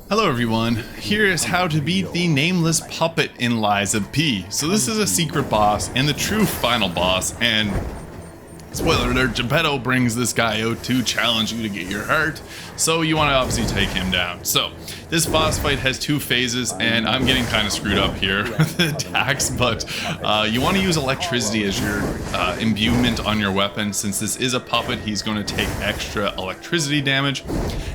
Hello everyone, here is how to beat the Nameless puppet in Lies of P. So this is a secret boss and the true final boss, and spoiler alert, Geppetto brings this guy out to challenge you to get your heart, so you want to obviously take him down. So this boss fight has two phases, and I'm getting kind of screwed up here with the attacks, but you want to use electricity as your imbuement on your weapon. Since this is a puppet, he's going to take extra electricity damage.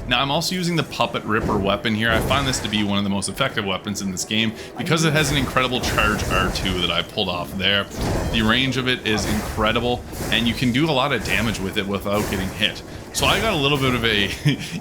Now I'm also using the Puppet Ripper weapon here. I find this to be one of the most effective weapons in this game because it has an incredible charge R2 that I pulled off there. The range of it is incredible, and you can do a lot of damage with it without getting hit. So I got a little bit of a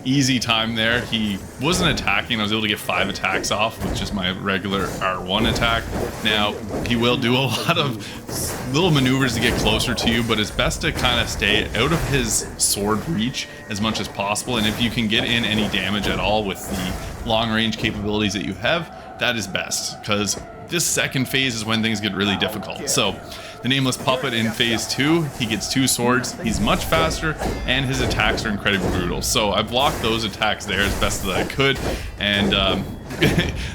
easy time there. He wasn't attacking. I was able to get 5 attacks off with just my regular R1 attack. Now, he will do a lot of little maneuvers to get closer to you, but it's best to kind of stay out of his sword reach as much as possible. And if you can get in any damage at all with the long range capabilities that you have, that is best, because this second phase is when things get really difficult. So the Nameless puppet in phase 2, he gets 2 swords, he's much faster, and his attacks are incredibly brutal. So I blocked those attacks there as best as I could, and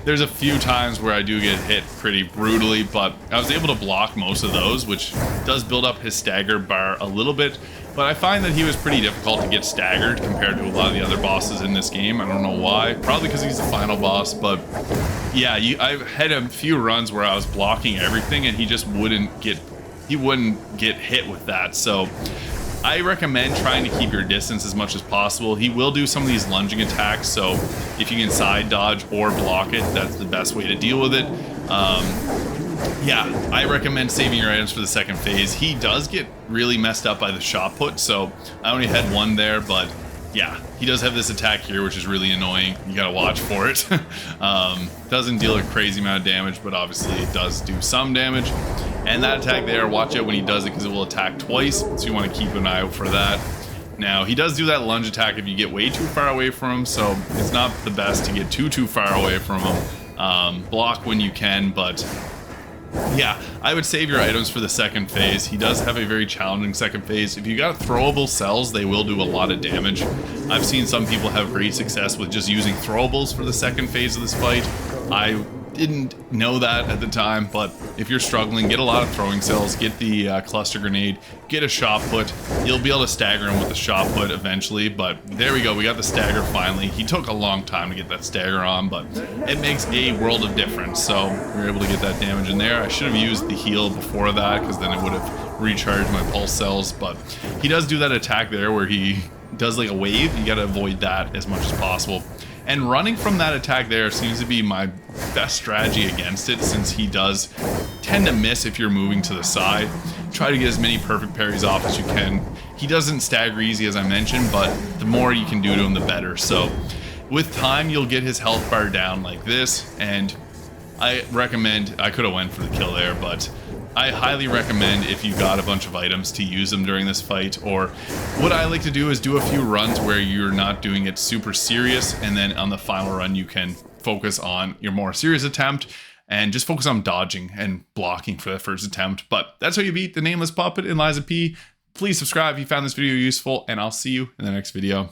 there's a few times where I do get hit pretty brutally, but I was able to block most of those, which does build up his stagger bar a little bit. But I find that he was pretty difficult to get staggered compared to a lot of the other bosses in this game. I don't know why. Probably because he's the final boss, but yeah, I've had a few runs where I was blocking everything and he just wouldn't get hit with that. So I recommend trying to keep your distance as much as possible. He will do some of these lunging attacks, so if you can side dodge or block it, that's the best way to deal with it. Yeah, I recommend saving your items for the second phase. He does get really messed up by the shot put, so I only had 1 there, but yeah, he does have this attack here, which is really annoying. You gotta watch for it. Doesn't deal a crazy amount of damage, but obviously it does do some damage. And that attack there, watch out when he does it, because it will attack twice, so you want to keep an eye out for that. Now, he does do that lunge attack if you get way too far away from him, so it's not the best to get too far away from him. Block when you can, but yeah, I would save your items for the second phase. He does have a very challenging second phase. If you got throwable cells, they will do a lot of damage. I've seen some people have great success with just using throwables for the second phase of this fight. I didn't know that at the time, but if you're struggling, get a lot of throwing cells, get the cluster grenade, get a shot put. You'll be able to stagger him with the shot put eventually, but there we go, we got the stagger finally. He took a long time to get that stagger on, but it makes a world of difference, so we were able to get that damage in there. I should have used the heal before that, because then it would have recharged my pulse cells, but he does do that attack there where he does like a wave. You gotta avoid that as much as possible. And running from that attack there seems to be my best strategy against it, since he does tend to miss if you're moving to the side. Try to get as many perfect parries off as you can. He doesn't stagger easy, as I mentioned, but the more you can do to him, the better. So with time, you'll get his health bar down like this, and I recommend, I could have went for the kill there, but I highly recommend, if you got a bunch of items, to use them during this fight. Or what I like to do is do a few runs where you're not doing it super serious, and then on the final run you can focus on your more serious attempt and just focus on dodging and blocking for the first attempt. But that's how you beat the Nameless puppet in Lies of P. Please subscribe if you found this video useful, and I'll see you in the next video.